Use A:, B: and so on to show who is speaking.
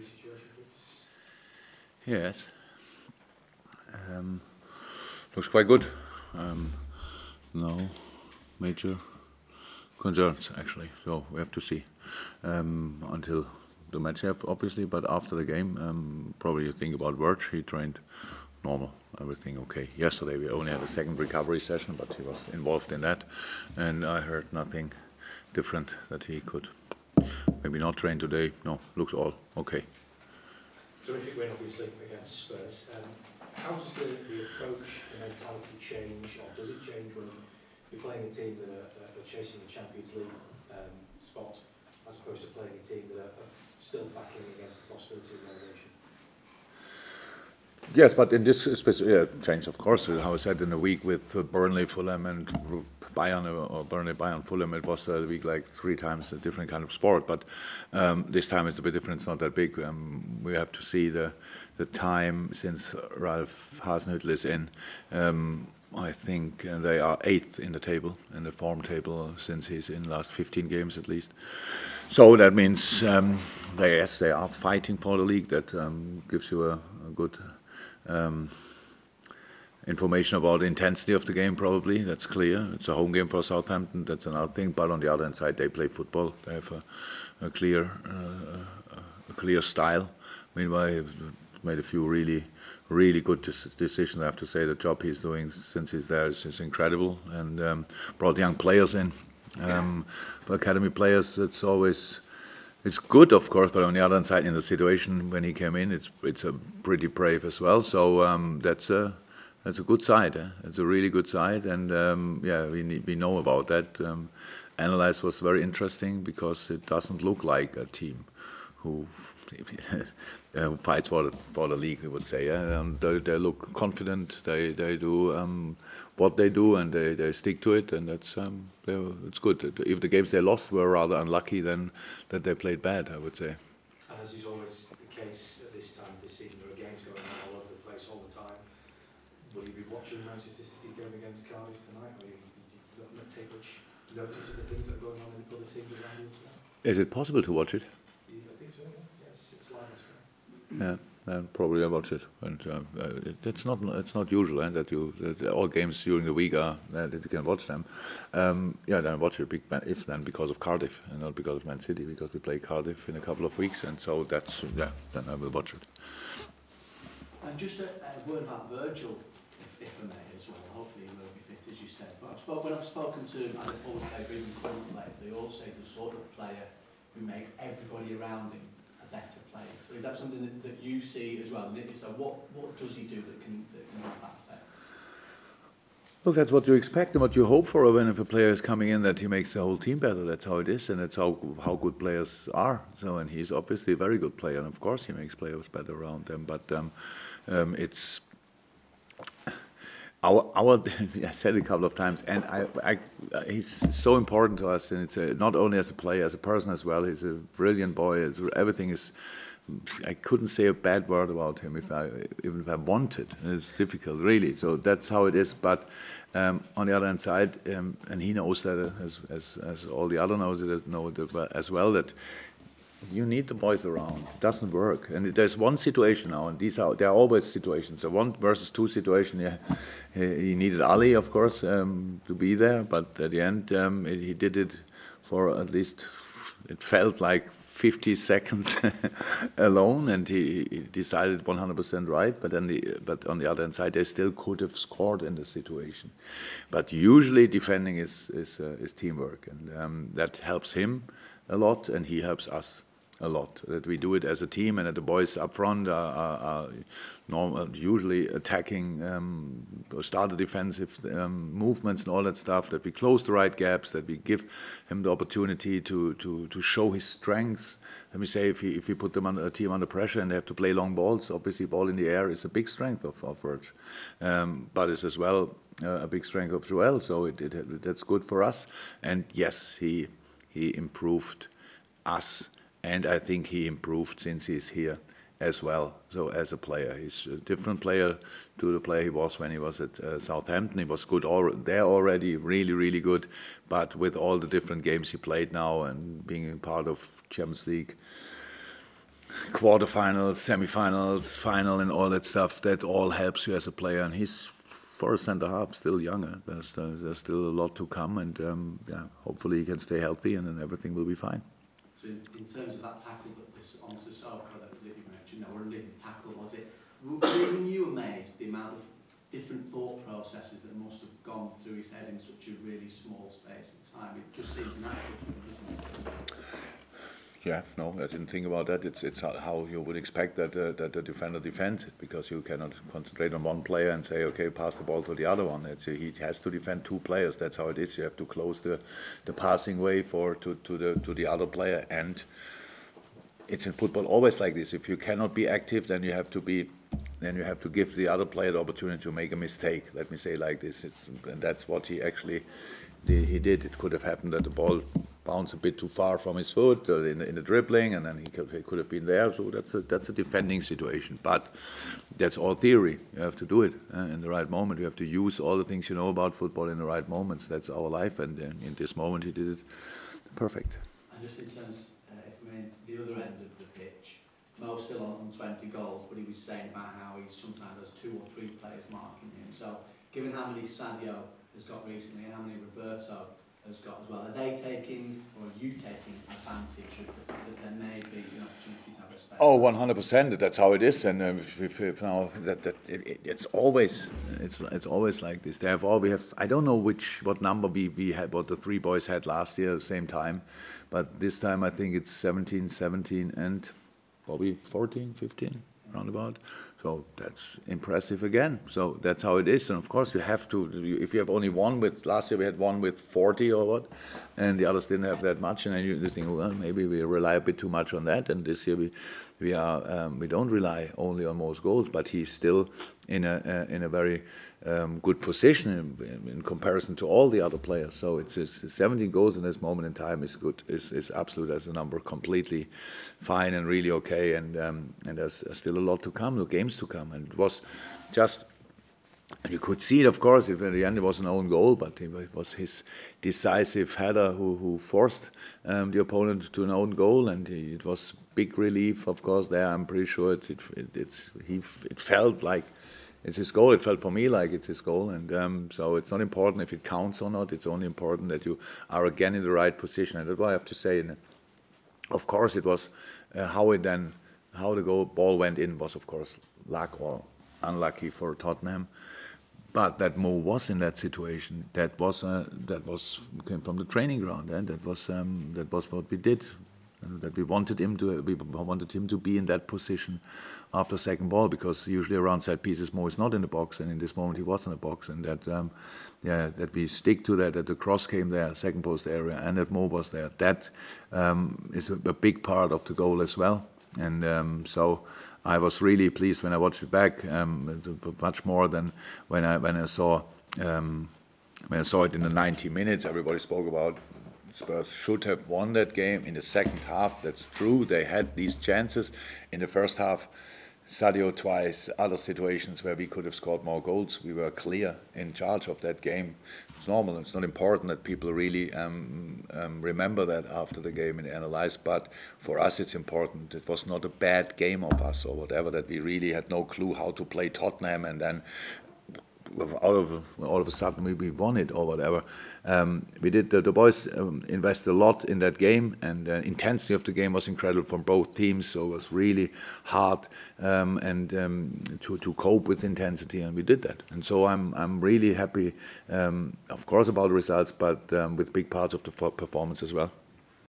A: situation, please?
B: Yes. Looks quite good. No major concerns, actually. So we have to see until the match, obviously. But after the game, probably you think about Virgil. He trained normal, everything okay. Yesterday we only had a second recovery session, but he was involved in that, and I heard nothing different that he could maybe not train today. No, looks all okay.
A: Terrific win, obviously, against Spurs. How does the approach, the mentality change, or does it change when you're playing a team that are chasing the Champions League spot, as opposed to playing a team that are still battling against the possibility of relegation?
B: Yes, but in this specific change, of course, how I said in a week with Burnley, Fulham, and Bayern, or Burnley, Bayern, Fulham, it was a week like 3 times a different kind of sport. But this time it's a bit different. It's not that big. We have to see the time since Ralph Hasenhüttl is in. I think they are 8th in the table, in the form table, since he's in last 15 games at least. So that means they are fighting for the league. That gives you a good information about the intensity of the game, probably. That's clear. It's a home game for Southampton. That's another thing. But on the other hand side, they play football. They have a clear style. Meanwhile, he's made a few really good decisions. I have to say the job he's doing since he's there is incredible, and brought young players in. For academy players, it's good, of course, but on the other hand side, in the situation when he came in, it's a pretty brave as well. So that's a good side. It's a really good side, and we know about that. Analyze was very interesting because it doesn't look like a team who fights for the league, we would say. They look confident. They do what they do, and they stick to it, and it's good. If the games they lost were rather unlucky, then that they played bad, I would say.
A: And as is always the case at this time of this season, there are games going on all over the place all the time. Will you be watching Manchester City's game against Cardiff tonight, or you not take much notice of the things that are going on in the other teams around you tonight?
B: Is it possible to watch it?
A: I think so, yeah. Yes, it's live.
B: Yeah, probably I watch it, and it's not usual that all games during the week are that you can watch them. Then I watch it then because of Cardiff and not because of Man City, because we play Cardiff in a couple of weeks, and so then I will watch it.
C: And just a word about Virgil, if I may, as well. Hopefully he will be fit, as you said. But when I've spoken to either forward players or even current players, they all say he's the sort of player who makes everybody around him a better player. So is that something that you see as well? So what does he do that can have that effect?
B: Well, that's what you expect and what you hope for when if a player is coming in, that he makes the whole team better. That's how it is, and that's how good players are. So, and he's obviously a very good player, and of course he makes players better around them. But it's our I said it a couple of times, and he's so important to us, and it's not only as a player, as a person as well. He's a brilliant boy. Everything is. I couldn't say a bad word about him even if I wanted. It's difficult, really. So that's how it is. But on the other hand side, and he knows that as all the other know it as well, that you need the boys around. It doesn't work. And there's one situation now, and there are always situations. A 1 versus 2 situation. Yeah, he needed Ali, of course, to be there. But at the end, he did it for at least. It felt like 50 seconds alone, and he decided 100% right. But on the other hand side, they still could have scored in the situation. But usually, defending is teamwork, and that helps him a lot, and he helps us a lot. That we do it as a team, and that the boys up front are usually attacking, start the defensive movements and all that stuff. That we close the right gaps. That we give him the opportunity to show his strengths. Let me say, if we put them a team under pressure and they have to play long balls, obviously ball in the air is a big strength of Virgil, but it's as well a big strength of Joel. So that's good for us. And yes, he improved us. And I think he improved since he's here as well. So as a player, he's a different player to the player he was when he was at Southampton. He was good there already, really, really good. But with all the different games he played now and being part of Champions League quarterfinals, semi-finals, final, and all that stuff. That all helps you as a player. And he's, for a centre half, still younger. There's still a lot to come, and hopefully he can stay healthy, and then everything will be fine.
C: So in terms of that tackle on Sissoko that you mentioned, or a living tackle, was it? Were you amazed the amount of different thought processes that must have gone through his head in such a really small space of time? It just seems natural to me, doesn't it?
B: Yeah, no, I didn't think about that. It's how you would expect that the defender defends it, because you cannot concentrate on one player and say, okay, pass the ball to the other one. He has to defend two players. That's how it is. You have to close the passing way to the other player, and it's in football always like this. If you cannot be active, then you have to give the other player the opportunity to make a mistake. Let me say it like this. And that's what he actually he did. It could have happened that the ball bounced a bit too far from his foot in the dribbling, and then he could have been there. So that's a defending situation. But that's all theory. You have to do it in the right moment. You have to use all the things you know about football in the right moments. That's our life, and in this moment he did it perfect.
C: And just in terms, the other end of the pitch, Mo's still on 20 goals, but he was saying about how he sometimes has 2 or 3 players marking him. So, given how many Sadio has got recently and how many Roberto has got as well, are they taking, or are you taking advantage of the fact that there may be an opportunity to have a space?
B: Oh, 100%. That's how it is, and if now it's always like this. I don't know what number we had, what the 3 boys had last year at the same time, but this time I think it's 17, and probably 14, 15, roundabout. So that's impressive again. So that's how it is. And of course you have to, if you have only one last year we had one with 40 or what, and the others didn't have that much, and then you think, well, maybe we rely a bit too much on that. And this year we don't rely only on most goals, but he's still in a very good position in comparison to all the other players. So it's 17 goals in this moment in time is good, is absolute as a number, completely fine and really okay. And there's still a lot to come, the games to come. And it was just, and you could see it, of course, if at the end it was an own goal, but it was his decisive header who forced the opponent to an own goal, and it was big relief, of course. There, I'm pretty sure it felt like it's his goal. It felt for me like it's his goal, and so it's not important if it counts or not. It's only important that you are again in the right position, and that's why I have to say. Of course, it was how the ball went in was, of course, luck or unlucky for Tottenham. But that Mo was in that situation. That came from the training ground, and that was what we did. That we wanted him to be in that position after second ball, because usually around set pieces Mo is not in the box, and in this moment he was in the box, and that we stick to that the cross came there, second post area, and that Mo was there. That is a big part of the goal as well, and so I was really pleased when I watched it back, much more than when I saw it in the 90 minutes. Everybody spoke about Spurs should have won that game in the second half. That's true. They had these chances in the first half. Sadio twice, other situations where we could have scored more goals. We were clear in charge of that game. It's normal. It's not important that people really remember that after the game and analyze. But for us, it's important. It was not a bad game of us or whatever, that we really had no clue how to play Tottenham, and then all of a sudden we won it or whatever. We did. The boys invested a lot in that game, and the intensity of the game was incredible from both teams. So it was really hard to cope with intensity, and we did that. And so I'm really happy, of course, about the results, but with big parts of the performance as well.